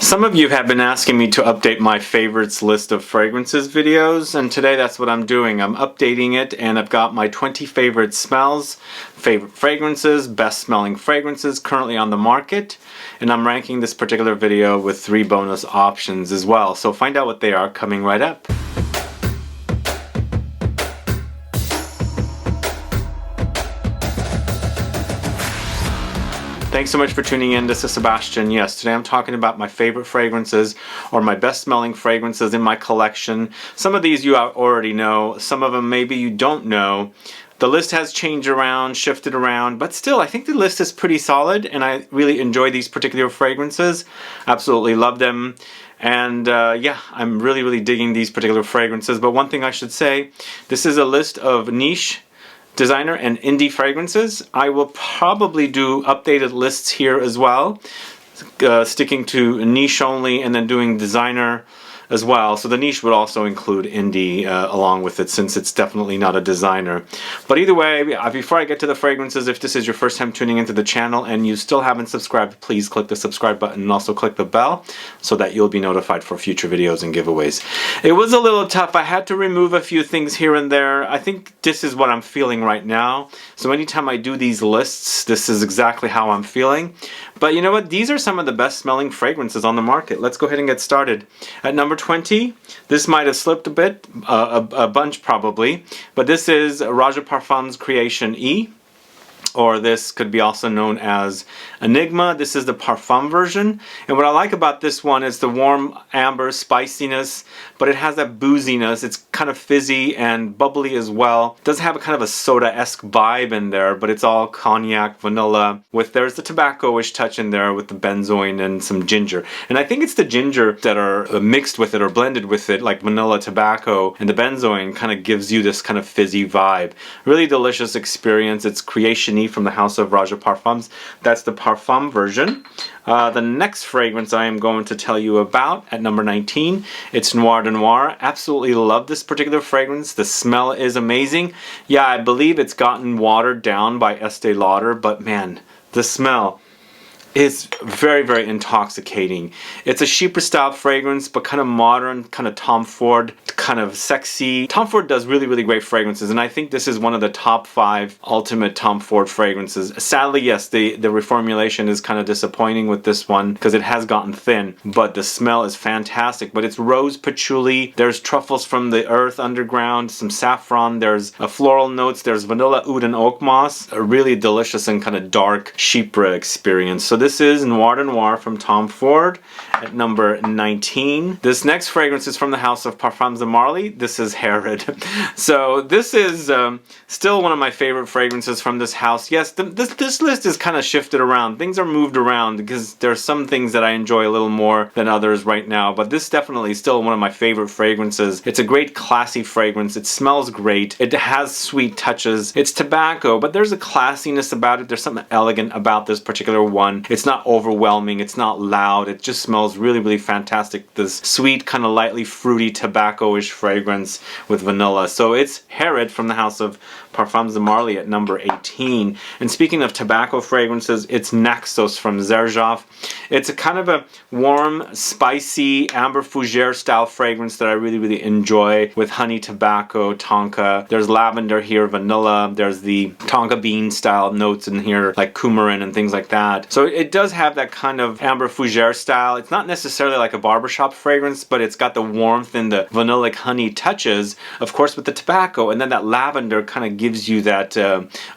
Some of you have been asking me to update my favorites list of fragrances videos, and today that's what I'm doing. I'm updating it, and I've got my 20 favorite smells, favorite fragrances, best smelling fragrances currently on the market, and I'm ranking this particular video with 3 bonus options as well. So find out what they are coming right up. Thanks so much for tuning in. This is Sebastian. Yes, today I'm talking about my favorite fragrances or my best smelling fragrances in my collection. Some of these you already know, some of them maybe you don't know. The list has changed around, shifted around, but still I think the list is pretty solid and I really enjoy these particular fragrances. Absolutely love them. And yeah, I'm really digging these particular fragrances. But one thing I should say, this is a list of niche, designer, and indie fragrances. I will probably do updated lists here as well, sticking to niche only and then doing designer as well. So the niche would also include indie along with it, since it's definitely not a designer. But either way, before I get to the fragrances, if this is your first time tuning into the channel and you still haven't subscribed, please click the subscribe button and also click the bell so that you'll be notified for future videos and giveaways. It was a little tough. I had to remove a few things here and there. I think this is what I'm feeling right now. So anytime I do these lists, this is exactly how I'm feeling. But you know what? These are some of the best smelling fragrances on the market. Let's go ahead and get started. At number 20, this might have slipped a bit, a bunch probably, but this is ROJA Parfums Creation E, or this could be also known as Enigma. This is the Parfum version, and what I like about this one is the warm amber spiciness, but it has that booziness. It's kind of fizzy and bubbly as well. It does have a kind of a soda-esque vibe in there, but it's all cognac, vanilla, there's the tobacco-ish touch in there with the benzoin and some ginger. And I think it's the ginger that are mixed with it or blended with it, like vanilla, tobacco, and the benzoin kind of gives you this kind of fizzy vibe. Really delicious experience. It's Creation E from the house of ROJA Parfums. That's the Parfum version. The next fragrance I am going to tell you about at number 19, it's Noir de Noir. Absolutely love this particular fragrance. The smell is amazing. Yeah, I believe it's gotten watered down by Estee Lauder, but man, the smell is very intoxicating. It's a cheaper style fragrance, but kind of modern, kind of Tom Ford, kind of sexy. Tom Ford does really great fragrances, and I think this is one of the top 5 ultimate Tom Ford fragrances. Sadly, yes, the reformulation is kind of disappointing with this one because it has gotten thin, but the smell is fantastic. But it's rose patchouli, there's truffles from the earth underground, some saffron, there's floral notes, there's vanilla, oud, and oak moss. A really delicious and kind of dark chypre experience. So this is Noir de Noir from Tom Ford at number 19. This next fragrance is from the house of Parfums de MALLE. This is Herod. So this is still one of my favorite fragrances from this house. Yes, this list is kind of shifted around. Things are moved around because there are some things that I enjoy a little more than others right now, but this definitely is still one of my favorite fragrances. It's a great classy fragrance. It smells great. It has sweet touches. It's tobacco, but there's a classiness about it. There's something elegant about this particular one. It's not overwhelming. It's not loud. It just smells really fantastic. This sweet, kind of lightly fruity, tobacco-ish fragrance with vanilla. So it's Herod from the house of Parfums de MALLE at number 18. And speaking of tobacco fragrances, it's NAXOS from XERJOFF. It's a kind of a warm, spicy, amber fougere style fragrance that I really enjoy, with honey, tobacco, tonka. There's lavender here, vanilla. There's the tonka bean style notes in here, like coumarin and things like that. So it does have that kind of amber fougere style. It's not necessarily like a barbershop fragrance, but it's got the warmth and the vanillic honey touches, of course, with the tobacco, and then that lavender kind of gives you that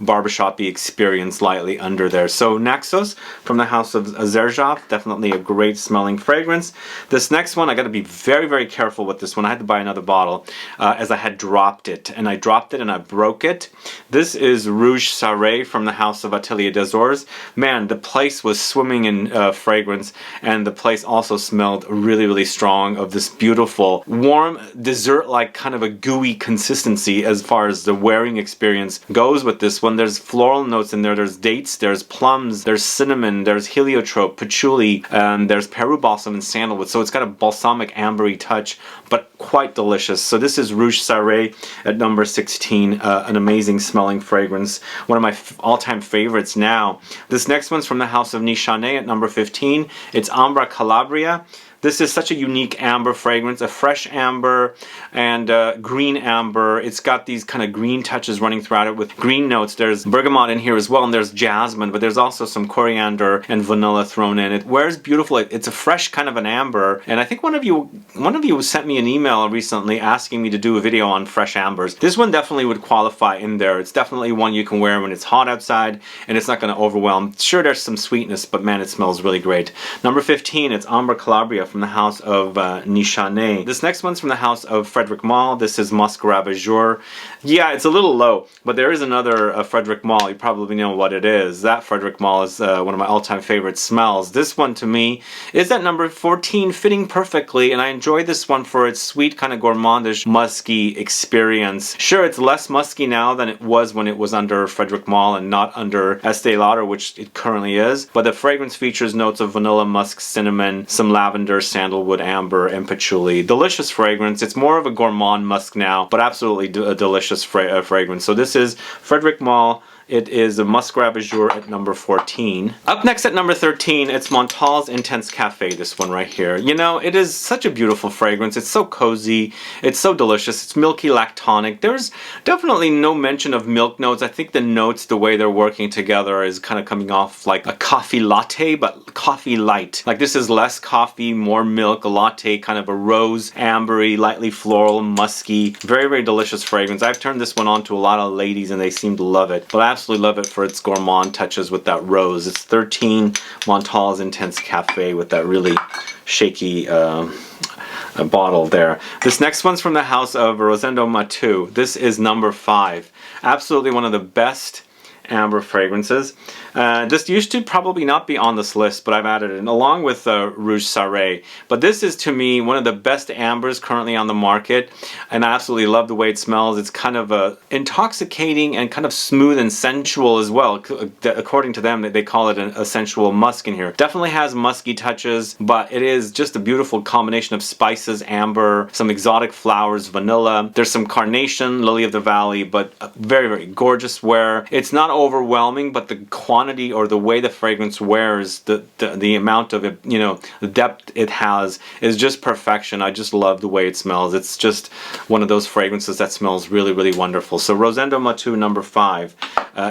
barbershop-y experience lightly under there. So NAXOS from the house of XERJOFF, definitely a great smelling fragrance. This next one, I got to be very careful with this one. I had to buy another bottle as I had dropped it, and I dropped it and I broke it. This is Rouge SARAY from the house of Atelier des Ors. Man, the place was swimming in fragrance, and the place also smelled really strong of this beautiful, warm, dessert-like kind of a gooey consistency as far as the wearing experience goes with this one. There's floral notes in there. There's dates, there's plums, there's cinnamon, there's heliotrope, patchouli, and there's Peru balsam and sandalwood. So it's got a balsamic ambery touch, but quite delicious. So this is Rouge SARAY at number 16, an amazing smelling fragrance, one of my all-time favorites now. This next one's from the house of NISHANE at number 15. It's AMBRA CALABRIA. This is such a unique amber fragrance, a fresh amber and green amber. It's got these kind of green touches running throughout it with green notes. There's bergamot in here as well, and there's jasmine, but there's also some coriander and vanilla thrown in. It wears beautiful. It's a fresh kind of an amber, and I think one of you sent me an email recently asking me to do a video on fresh ambers. This one definitely would qualify in there. It's definitely one you can wear when it's hot outside, and it's not going to overwhelm. Sure, there's some sweetness, but man, it smells really great. Number 15, it's AMBRA CALABRIA from the house of NISHANE. This next one's from the house of FREDERIC MALLE. This is MUSC RAVAGEUR. Yeah, it's a little low, but there is another FREDERIC MALLE. You probably know what it is. That FREDERIC MALLE is one of my all-time favorite smells. This one to me is at number 14, fitting perfectly, and I enjoy this one for its sweet, kind of gourmandish, musky experience. Sure, it's less musky now than it was when it was under FREDERIC MALLE and not under Estée Lauder, which it currently is, but the fragrance features notes of vanilla, musk, cinnamon, some lavender, sandalwood, amber, and patchouli. Delicious fragrance. It's more of a gourmand musk now, but absolutely a delicious fragrance. So this is FREDERIC MALLE. It is a MUSC RAVAGEUR at number 14. Up next at number 13, it's MONTALE's Intense Cafe, this one right here. You know, it is such a beautiful fragrance. It's so cozy. It's so delicious. It's milky lactonic. There's definitely no mention of milk notes. I think the notes, the way they're working together is kind of coming off like a coffee latte, but coffee light. Like this is less coffee, more milk, a latte, kind of a rose, ambery, lightly floral, musky. Very, very delicious fragrance. I've turned this one on to a lot of ladies and they seem to love it. But I absolutely love it for its gourmand touches with that rose. It's 13, MONTALE's Intense Cafe with that really shaky bottle there. This next one's from the house of Rosendo Matu. This is number 5. Absolutely one of the best amber fragrances. This used to probably not be on this list, but I've added it along with Rouge SARAY. But this is to me one of the best ambers currently on the market, and I absolutely love the way it smells. It's kind of intoxicating and kind of smooth and sensual as well. According to them, they call it a sensual musk in here. Definitely has musky touches, but it is just a beautiful combination of spices, amber, some exotic flowers, vanilla. There's some carnation, lily of the valley, but very, very gorgeous wear. It's not overwhelming, but the quantity or the way the fragrance wears, the amount of it, you know, the depth it has is just perfection. I just love the way it smells. It's just one of those fragrances that smells really, really wonderful. So Rosendo Matu number 5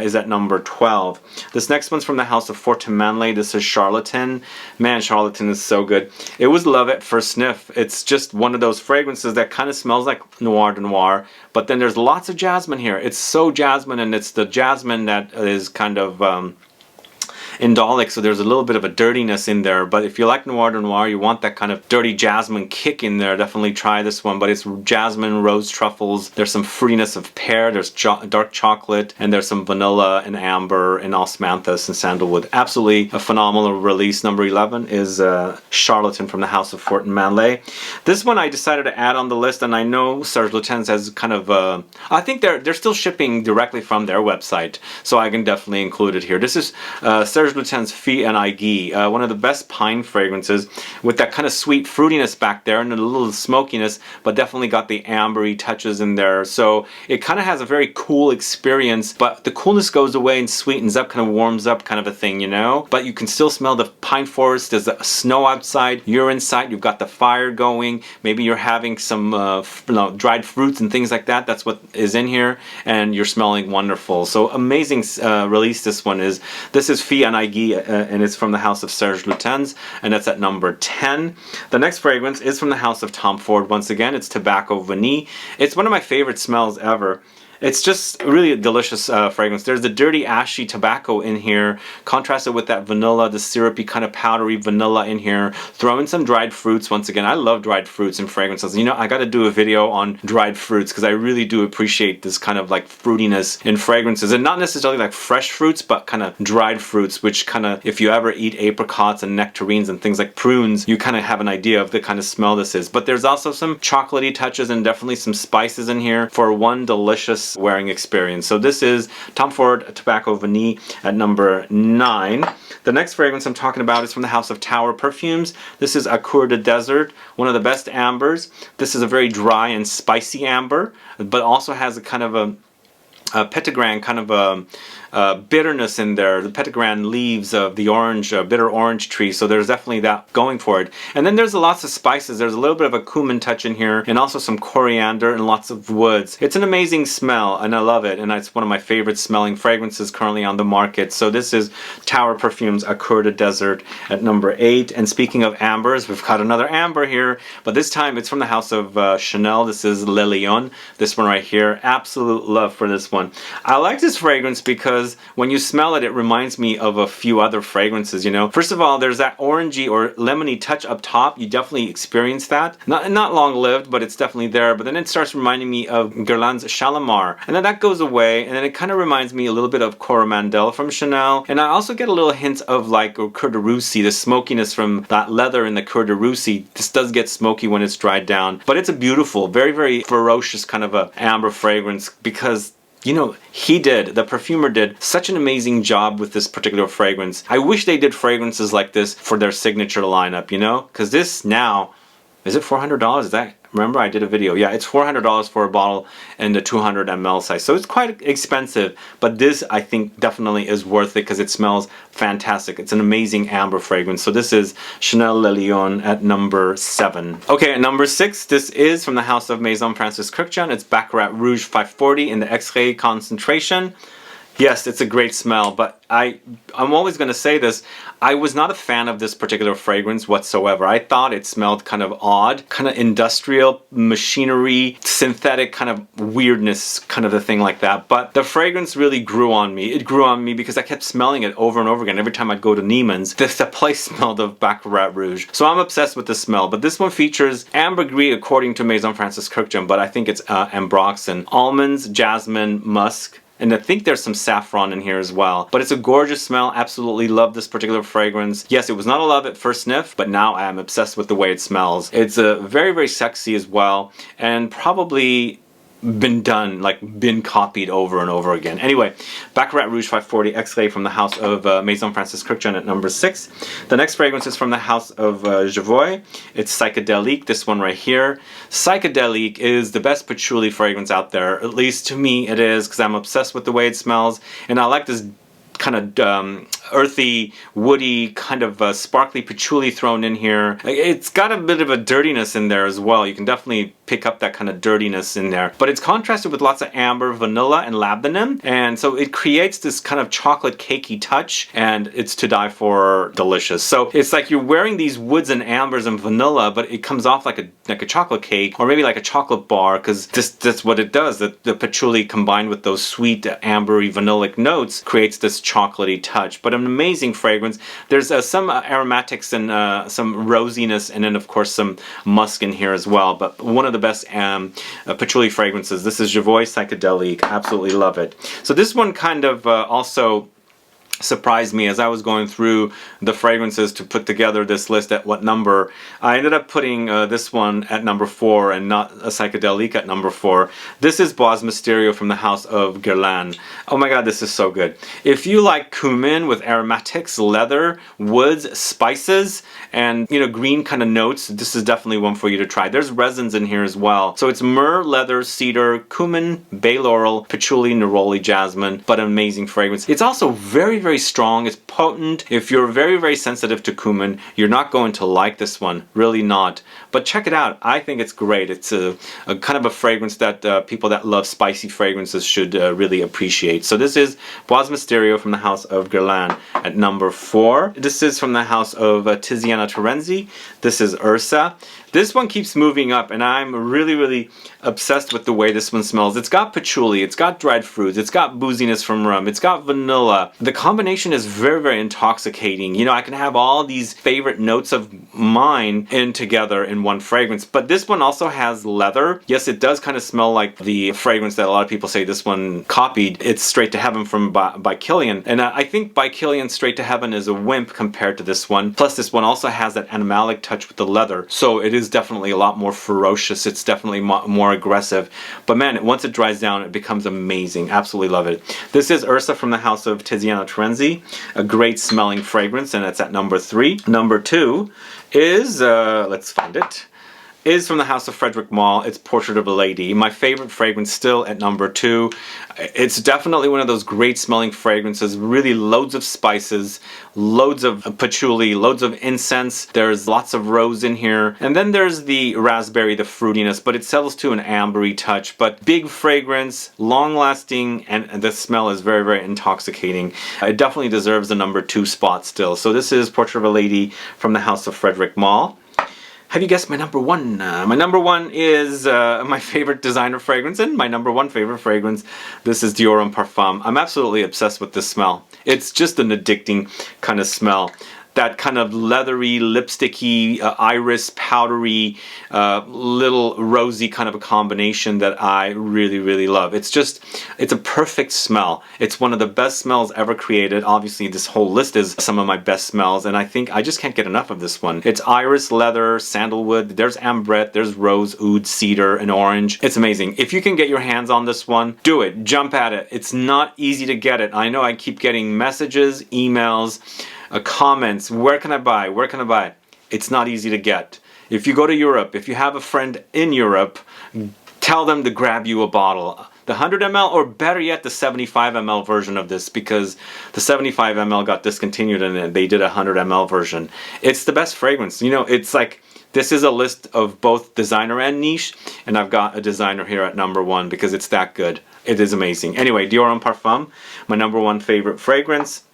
is at number 12. This next one's from the house of Fortemmanle. This is Charlatan. Man, Charlatan is so good. It was love at first sniff. It's just one of those fragrances that kind of smells like Noir de Noir, but then there's lots of jasmine here. It's so jasmine, and it's the jasmine that is kind of indolic, so there's a little bit of a dirtiness in there. But if you like Noir de Noir, you want that kind of dirty jasmine kick in there, definitely try this one. But it's jasmine, rose truffles, there's some fruitiness of pear, there's dark chocolate, and there's some vanilla and amber and osmanthus and sandalwood. Absolutely a phenomenal release. Number 11 is Charlatan from the house of Fortemmanle. This one I decided to add on the list, and I know Serge Lutens has kind of I think they're still shipping directly from their website, so I can definitely include it here. This is Serge Lutens Fille en Aiguille, one of the best pine fragrances with that kind of sweet fruitiness back there and a little smokiness, but definitely got the ambery touches in there. So it kind of has a very cool experience, but the coolness goes away and sweetens up, kind of warms up kind of a thing, you know? But you can still smell the pine forest. There's the snow outside, you're inside, you've got the fire going, maybe you're having some dried fruits and things like that. That's what is in here, and you're smelling wonderful. So amazing release this one is. This is Fille en Aiguille, and it's from the house of Serge Lutens, and that's at number 10. The next fragrance is from the house of Tom Ford. Once again, it's Tobacco Vanille. It's one of my favorite smells ever. It's just really a delicious fragrance. There's the dirty ashy tobacco in here, contrasted with that vanilla, the syrupy kind of powdery vanilla in here. Throw in some dried fruits. Once again, I love dried fruits and fragrances. You know, I got to do a video on dried fruits because I really do appreciate this kind of like fruitiness in fragrances, and not necessarily like fresh fruits, but kind of dried fruits, which kind of, if you ever eat apricots and nectarines and things like prunes, you kind of have an idea of the kind of smell this is. But there's also some chocolatey touches and definitely some spices in here for one delicious this wearing experience. So this is Tom Ford Tobacco Vanille at number 9. The next fragrance I'm talking about is from the house of Tower Perfumes. This is Accour de Desert, one of the best ambers. This is a very dry and spicy amber, but also has a kind of a petitgrain, kind of a bitterness in there. The petitgrain leaves of the orange, bitter orange tree, so there's definitely that going for it. And then there's lots of spices. There's a little bit of a cumin touch in here, and also some coriander and lots of woods. It's an amazing smell, and I love it, and it's one of my favorite smelling fragrances currently on the market. So this is Tower Perfumes Accour de Desert at number 8. And speaking of ambers, we've got another amber here, but this time it's from the house of Chanel. This is Le Lion, this one right here. Absolute love for this one. I like this fragrance because when you smell it, it reminds me of a few other fragrances, you know. First of all, there's that orangey or lemony touch up top. You definitely experience that. Not long-lived, but it's definitely there. But then it starts reminding me of Guerlain's Shalimar. And then that goes away, and then it kind of reminds me a little bit of Coromandel from Chanel. And I also get a little hint of like Coeur de Russie, the smokiness from that leather in the Coeur de Russie. This does get smoky when it's dried down. But it's a beautiful, very, very ferocious kind of a amber fragrance because, you know, the perfumer did such an amazing job with this particular fragrance. I wish they did fragrances like this for their signature lineup, you know? Because this now, is it $400? Is that, remember I did a video. Yeah, it's $400 for a bottle in the 200 ml size. So it's quite expensive, but this I think definitely is worth it because it smells fantastic. It's an amazing amber fragrance. So this is Chanel Le Lion at number 7. Okay, at number 6, this is from the house of Maison Francis Kurkdjian. It's Baccarat Rouge 540 in the X-ray concentration. Yes, it's a great smell, but I'm always going to say this. I was not a fan of this particular fragrance whatsoever. I thought it smelled kind of odd, kind of industrial, machinery, synthetic kind of weirdness, kind of a thing like that. But the fragrance really grew on me. It grew on me because I kept smelling it over and over again. Every time I'd go to Neiman's, the place smelled of Baccarat Rouge. So I'm obsessed with the smell. But this one features ambergris according to Maison Francis Kurkdjian, but I think it's ambroxan, almonds, jasmine, musk. And I think there's some saffron in here as well. But it's a gorgeous smell. Absolutely love this particular fragrance. Yes, it was not a love at first sniff, but now I am obsessed with the way it smells. It's very, very sexy as well. And probably been copied over and over again. Anyway, Baccarat Rouge 540 X-Ray from the house of Maison Francis Kurkdjian at number 6. The next fragrance is from the house of Javoy. It's Psychedelique, this one right here. Psychedelique is the best patchouli fragrance out there. At least to me it is, because I'm obsessed with the way it smells. And I like this kind of earthy, woody, kind of sparkly patchouli thrown in here. It's got a bit of a dirtiness in there as well. You can definitely pick up that kind of dirtiness in there. But it's contrasted with lots of amber, vanilla, and labdanum. And so it creates this kind of chocolate cakey touch, and it's to die for delicious. So it's like you're wearing these woods and ambers and vanilla, but it comes off like a chocolate cake, or maybe like a chocolate bar, because that's what it does. The patchouli combined with those sweet, ambery, vanillic notes creates this chocolatey touch. But an amazing fragrance. There's some aromatics and some rosiness, and then of course some musk in here as well. But one of the best patchouli fragrances. This is Javoy Psychedelique. Absolutely love it. So this one kind of also surprised me as I was going through the fragrances to put together this list at what number. I ended up putting this one at number 4 and not a Psychedelique at number 4. This is Bois Mysterio from the house of Guerlain. Oh my god, this is so good. If you like cumin with aromatics, leather, woods, spices, and green kind of notes, this is definitely one for you to try. There's resins in here as well. So it's myrrh, leather, cedar, cumin, bay laurel, patchouli, neroli, jasmine, but an amazing fragrance. It's also very, very strong. It's potent. If you're very, very sensitive to cumin, you're not going to like this one. Really not. But check it out. I think it's great. It's a kind of a fragrance that people that love spicy fragrances should really appreciate. So this is Bois Mysterio from the house of Guerlain at number 4. This is from the house of Tiziana Terenzi. This is Ursa. This one keeps moving up, and I'm really, really obsessed with the way this one smells. It's got patchouli, it's got dried fruits, it's got booziness from rum, it's got vanilla. The combination combination is very, very intoxicating. You know, I can have all these favorite notes of mine in together in one fragrance, but this one also has leather. Yes, it does kind of smell like the fragrance that a lot of people say this one copied. It's Straight to Heaven from by Kilian, and I think by Kilian Straight to Heaven is a wimp compared to this one. Plus this one also has that animalic touch with the leather, so it is definitely a lot more ferocious. It's definitely more aggressive, but man, once it dries down it becomes amazing. Absolutely love it. This is Ursa from the house of Tiziano Terenzi, a great smelling fragrance, and it's at number 3. Number 2 is let's find it, is from the house of Frederic Malle. It's Portrait of a Lady. My favorite fragrance still at number 2. It's definitely one of those great smelling fragrances. Really loads of spices, loads of patchouli, loads of incense. There's lots of rose in here. And then there's the raspberry, the fruitiness, but it settles to an ambery touch. But big fragrance, long lasting, and the smell is very, very intoxicating. It definitely deserves the number 2 spot still. So this is Portrait of a Lady from the house of Frederic Malle. Have you guessed my number 1? My number 1 is my favorite designer fragrance, and my number 1 favorite fragrance. This is Dior Homme Parfum. I'm absolutely obsessed with this smell. It's just an addicting kind of smell. That kind of leathery, lipsticky, iris, powdery, little rosy kind of a combination that I really, really love. It's a perfect smell. It's one of the best smells ever created. Obviously, this whole list is some of my best smells, and I think I just can't get enough of this one. It's iris, leather, sandalwood, there's ambrette, there's rose, oud, cedar, and orange. It's amazing. If you can get your hands on this one, do it. Jump at it. It's not easy to get it. I know I keep getting messages, emails, comments, where can I buy? Where can I buy? It's not easy to get. If you go to Europe, if you have a friend in Europe, tell them to grab you a bottle. The 100 ml, or better yet, the 75 ml version of this, because the 75 ml got discontinued and they did a 100 ml version. It's the best fragrance. You know, it's like, this is a list of both designer and niche, and I've got a designer here at number 1 because it's that good. It is amazing. Anyway, Dior Homme Parfum, my number 1 favorite fragrance.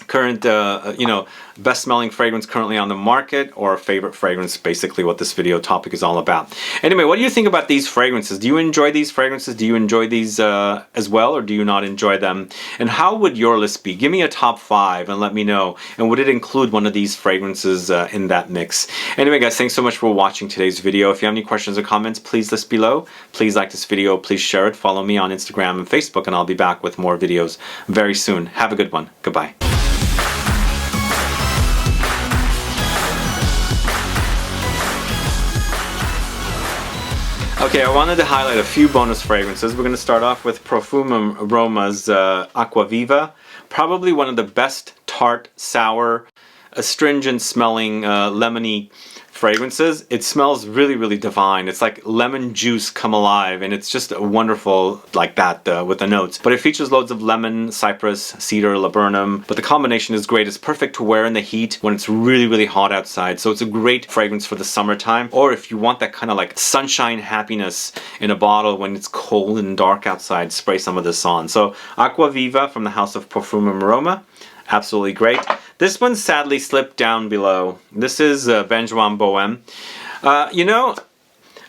Current, you know, best smelling fragrance currently on the market, or favorite fragrance, basically what this video topic is all about. Anyway, what do you think about these fragrances? Do you enjoy these fragrances? Do you enjoy these as well, or do you not enjoy them? And how would your list be? Give me a top 5 and let me know. And would it include one of these fragrances in that mix? Anyway guys, thanks so much for watching today's video. If you have any questions or comments, please list below. Please like this video, please share it, follow me on Instagram and Facebook, and I'll be back with more videos very soon. Have a good one. Goodbye. Okay, I wanted to highlight a few bonus fragrances. We're going to start off with Parfum Aroma's Aquaviva. Probably one of the best tart, sour, astringent smelling, lemony fragrances. It smells really, really divine. It's like lemon juice come alive, and it's just wonderful like that with the notes. But it features loads of lemon, cypress, cedar, laburnum, but the combination is great. It's perfect to wear in the heat when it's really, really hot outside. So it's a great fragrance for the summertime, or if you want that kind of like sunshine happiness in a bottle when it's cold and dark outside, spray some of this on. So Aquaviva from the house of Parfum Aroma. Absolutely great. This one sadly slipped down below. This is Benzoin Bohème. You know,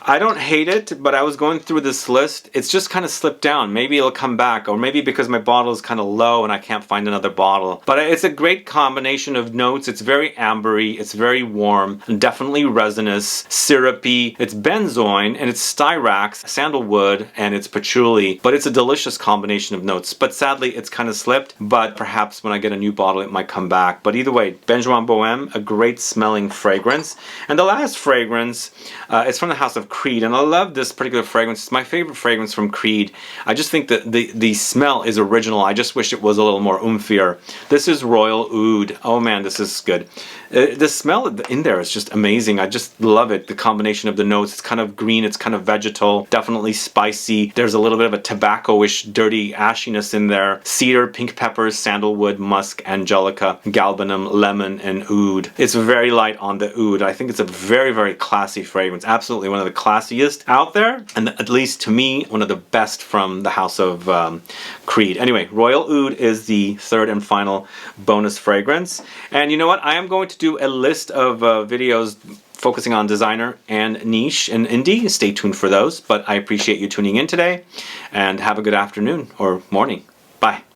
I don't hate it, but I was going through this list. It's just kind of slipped down. Maybe it'll come back, or maybe because my bottle is kind of low and I can't find another bottle. But it's a great combination of notes. It's very ambery, it's very warm, definitely resinous, syrupy. It's benzoin, and it's styrax, sandalwood, and it's patchouli. But it's a delicious combination of notes. But sadly, it's kind of slipped. But perhaps when I get a new bottle, it might come back. But either way, Benzoin Bohème, a great smelling fragrance. And the last fragrance is from the house of Creed, and I love this particular fragrance. It's my favorite fragrance from Creed. I just think that the smell is original. I just wish it was a little more oomphier. This is Royal Oud. Oh man, this is good. The smell in there is just amazing. I just love it. The combination of the notes. It's kind of green, it's kind of vegetal, definitely spicy. There's a little bit of a tobacco-ish, dirty ashiness in there. Cedar, pink peppers, sandalwood, musk, angelica, galbanum, lemon, and oud. It's very light on the oud. I think it's a very, very classy fragrance. Absolutely one of the classiest out there, and at least to me, one of the best from the house of Creed. Anyway, Royal Oud is the third and final bonus fragrance. And you know what? I am going to do a list of videos focusing on designer and niche and indie. Stay tuned for those, but I appreciate you tuning in today, and have a good afternoon or morning. Bye.